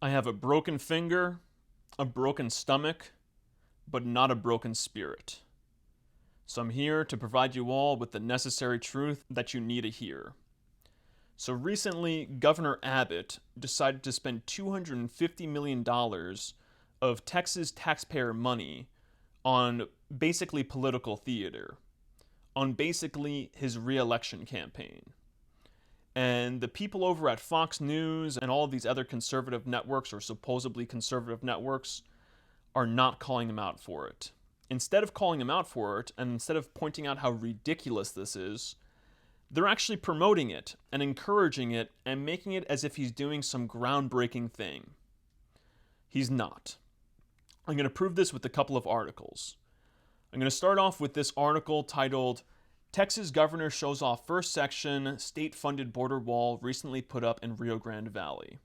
I have a broken finger, a broken stomach, but not a broken spirit. So I'm here to provide you all with the necessary truth that you need to hear. So recently, Governor Abbott decided to spend $250 million of Texas taxpayer money on basically political theater, on basically his re-election campaign. And the people over at Fox News and all of these other conservative networks, or supposedly conservative networks, are not calling him out for it. Instead of calling him out for it, and instead of pointing out how ridiculous this is, they're actually promoting it and encouraging it and making it as if he's doing some groundbreaking thing. He's not. I'm going to prove this with a couple of articles. I'm going to start off with this article titled, Texas Governor Shows Off First Section State-Funded Border Wall Recently Put Up in Rio Grande Valley.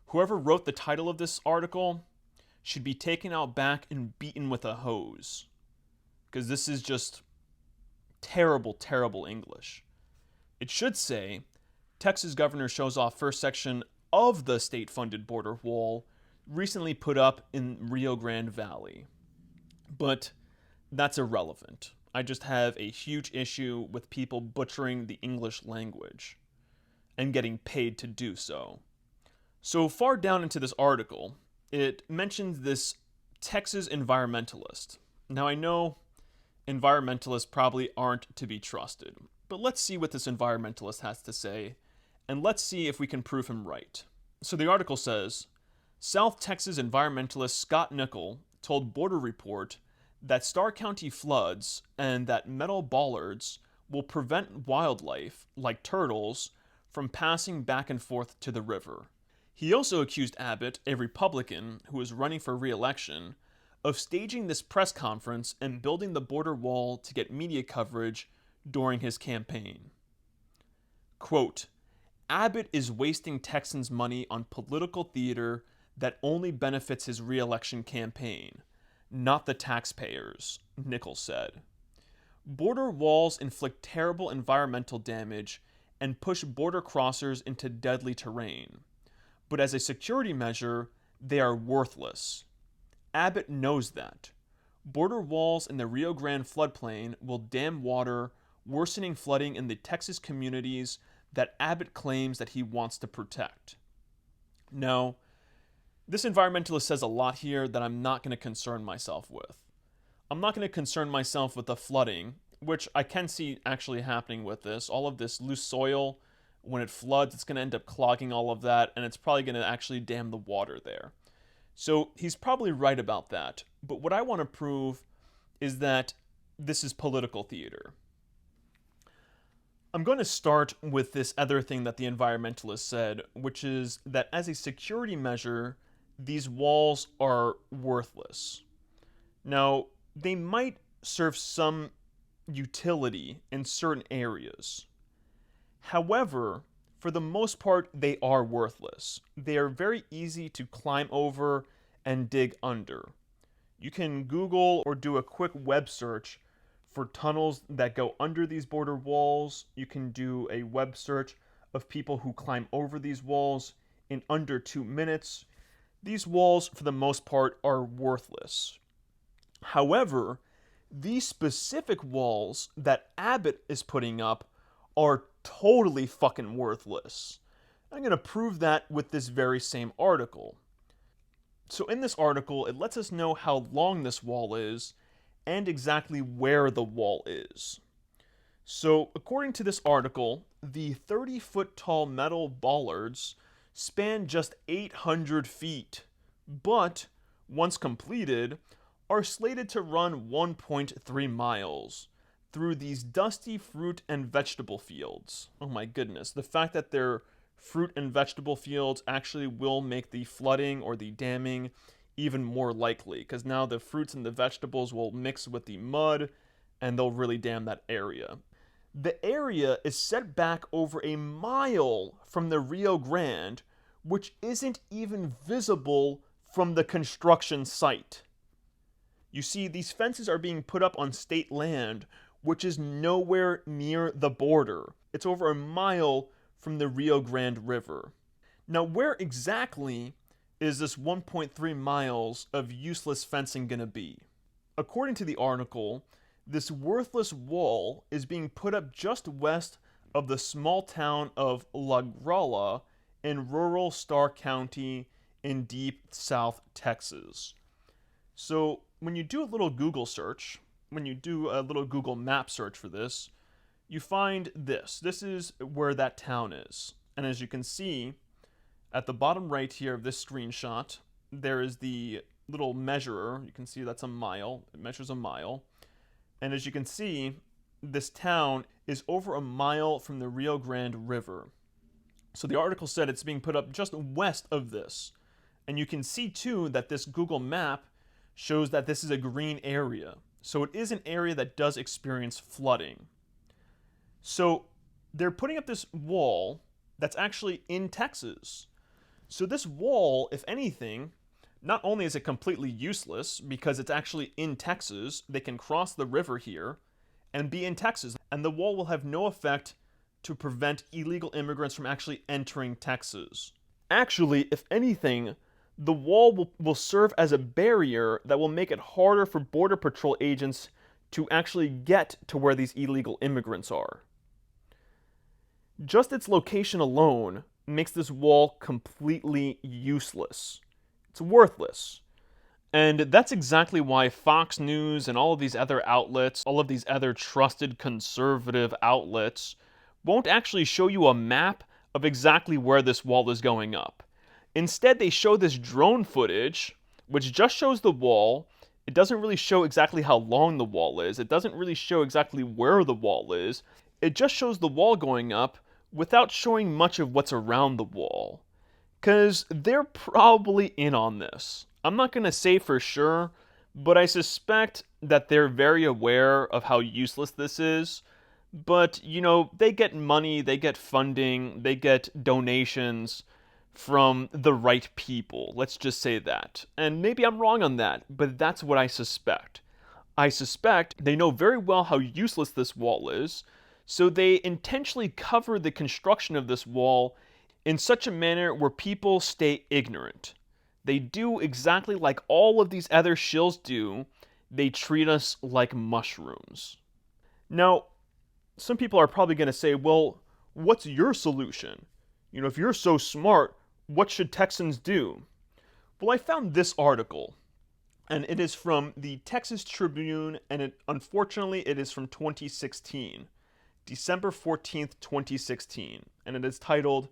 Whoever wrote the title of this article should be taken out back and beaten with a hose. Because this is just terrible, terrible English. It should say, Texas Governor Shows Off First Section of the State-Funded Border Wall recently put up in Rio Grande Valley. But that's irrelevant. I just have a huge issue with people butchering the English language and getting paid to do so. So far down into this article, it mentions this Texas environmentalist. Now I know environmentalists probably aren't to be trusted, but let's see what this environmentalist has to say, and let's see if we can prove him right. So the article says, South Texas environmentalist Scott Nickel told Border Report that Starr County floods and that metal bollards will prevent wildlife, like turtles, from passing back and forth to the river. He also accused Abbott, a Republican who is running for re-election, of staging this press conference and building the border wall to get media coverage during his campaign. Quote, Abbott is wasting Texans' money on political theater that only benefits his re-election campaign, not the taxpayers, Nichols said. Border walls inflict terrible environmental damage and push border crossers into deadly terrain. But as a security measure, they are worthless. Abbott knows that. Border walls in the Rio Grande floodplain will dam water, worsening flooding in the Texas communities that Abbott claims that he wants to protect. Now, this environmentalist says a lot here that I'm not going to concern myself with. I'm not going to concern myself with the flooding, which I can see actually happening with this. All of this loose soil, when it floods, it's going to end up clogging all of that, and it's probably going to actually dam the water there. So he's probably right about that. But what I want to prove is that this is political theater. I'm going to start with this other thing that the environmentalist said, which is that as a security measure, these walls are worthless. Now, they might serve some utility in certain areas. However, for the most part, they are worthless. They are very easy to climb over and dig under. You can Google or do a quick web search for tunnels that go under these border walls. You can do a web search of people who climb over these walls in under 2 minutes. These walls, for the most part, are worthless. However, these specific walls that Abbott is putting up are totally fucking worthless. I'm going to prove that with this very same article. So in this article, it lets us know how long this wall is and exactly where the wall is. So according to this article, the 30-foot tall metal bollards span just 800 feet, but once completed, are slated to run 1.3 miles through these dusty fruit and vegetable fields. Oh my goodness, the fact that they're fruit and vegetable fields actually will make the flooding or the damming even more likely, because now the fruits and the vegetables will mix with the mud and they'll really dam that area. The area is set back over a mile from the Rio Grande, which isn't even visible from the construction site. You see, these fences are being put up on state land, which is nowhere near the border. It's over a mile from the Rio Grande River. Now, where exactly is this 1.3 miles of useless fencing going to be? According to the article, this worthless wall is being put up just west of the small town of La Gralla in rural Starr County in deep South Texas. So when you do a little Google search, when you do a little Google map search for this, you find this. This is where that town is. And as you can see, at the bottom right here of this screenshot, there is the little measurer. You can see that's a mile. It measures a mile. And as you can see, this town is over a mile from the Rio Grande River. So the article said it's being put up just west of this. And you can see too that this Google map shows that this is a green area. So it is an area that does experience flooding. So they're putting up this wall that's actually in Texas. So this wall, if anything, not only is it completely useless because it's actually in Texas, they can cross the river here and be in Texas, and the wall will have no effect to prevent illegal immigrants from actually entering Texas. Actually, if anything, the wall will serve as a barrier that will make it harder for Border Patrol agents to actually get to where these illegal immigrants are. Just its location alone makes this wall completely useless. It's worthless. And that's exactly why Fox News and all of these other outlets, all of these other trusted conservative outlets, won't actually show you a map of exactly where this wall is going up. Instead, they show this drone footage, which just shows the wall. It doesn't really show exactly how long the wall is. It doesn't really show exactly where the wall is. It just shows the wall going up without showing much of what's around the wall. Because they're probably in on this. I'm not going to say for sure, but I suspect that they're very aware of how useless this is. But, they get money, they get funding, they get donations from the right people. Let's just say that. And maybe I'm wrong on that, but that's what I suspect. I suspect they know very well how useless this wall is, so they intentionally cover the construction of this wall in such a manner where people stay ignorant. They do exactly like all of these other shills do. They treat us like mushrooms. Now, some people are probably going to say, well, what's your solution? If you're so smart, what should Texans do? Well, I found this article, and it is from the Texas Tribune, and unfortunately it is from 2016, December 14th, 2016, and it is titled,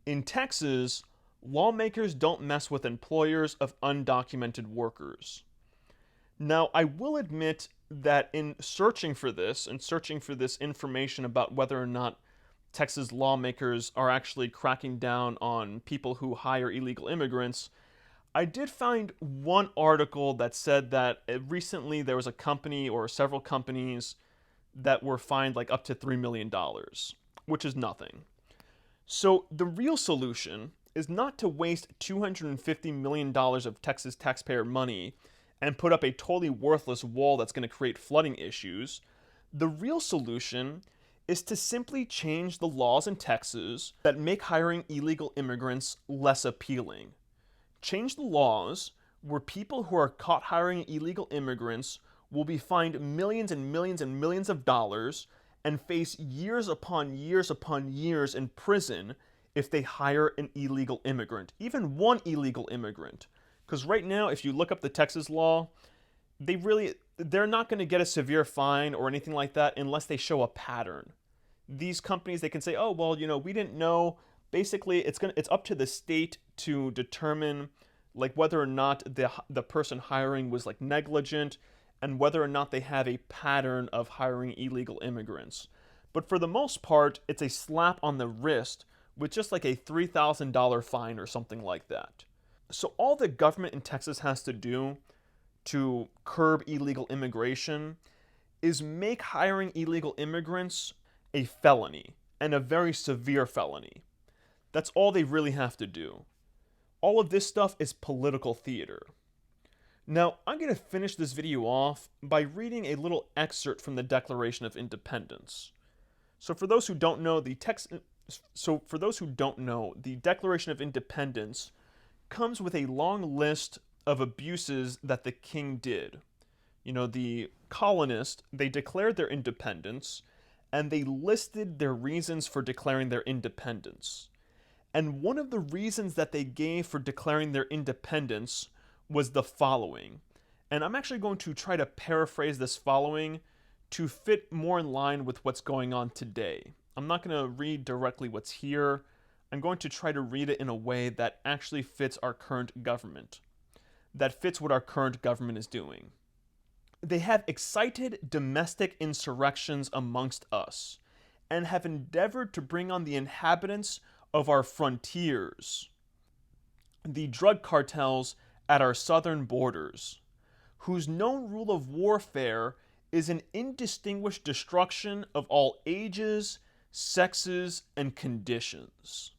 "In Texas, Lawmakers Don't Mess with Employers of Undocumented Workers." Now, I will admit that in searching for this information about whether or not Texas lawmakers are actually cracking down on people who hire illegal immigrants, I did find one article that said that recently there was a company or several companies that were fined like up to $3 million, which is nothing. So the real solution is not to waste $250 million of Texas taxpayer money and put up a totally worthless wall that's going to create flooding issues. The real solution is to simply change the laws in Texas that make hiring illegal immigrants less appealing. Change the laws where people who are caught hiring illegal immigrants will be fined millions and millions and millions of dollars and face years upon years upon years in prison if they hire an illegal immigrant, even one illegal immigrant. Because right now, if you look up the Texas law, they're not going to get a severe fine or anything like that unless they show a pattern. These companies, they can say, oh, well, we didn't know. Basically, it's up to the state to determine like whether or not the person hiring was like negligent and whether or not they have a pattern of hiring illegal immigrants. But for the most part, it's a slap on the wrist with just like a $3,000 fine or something like that. So all the government in Texas has to do to curb illegal immigration is make hiring illegal immigrants a felony, and a very severe felony. That's all they really have to do. All of this stuff is political theater. Now, I'm going to finish this video off by reading a little excerpt from the Declaration of Independence. So for those who don't know, the Declaration of Independence comes with a long list of abuses that the king did. The colonists, they declared their independence, and they listed their reasons for declaring their independence. And one of the reasons that they gave for declaring their independence was the following. And I'm actually going to try to paraphrase this following to fit more in line with what's going on today. I'm not going to read directly what's here. I'm going to try to read it in a way that actually fits our current government, that fits what our current government is doing. They have excited domestic insurrections amongst us, and have endeavored to bring on the inhabitants of our frontiers, the drug cartels at our southern borders, whose known rule of warfare is an indistinguished destruction of all ages, sexes, and conditions.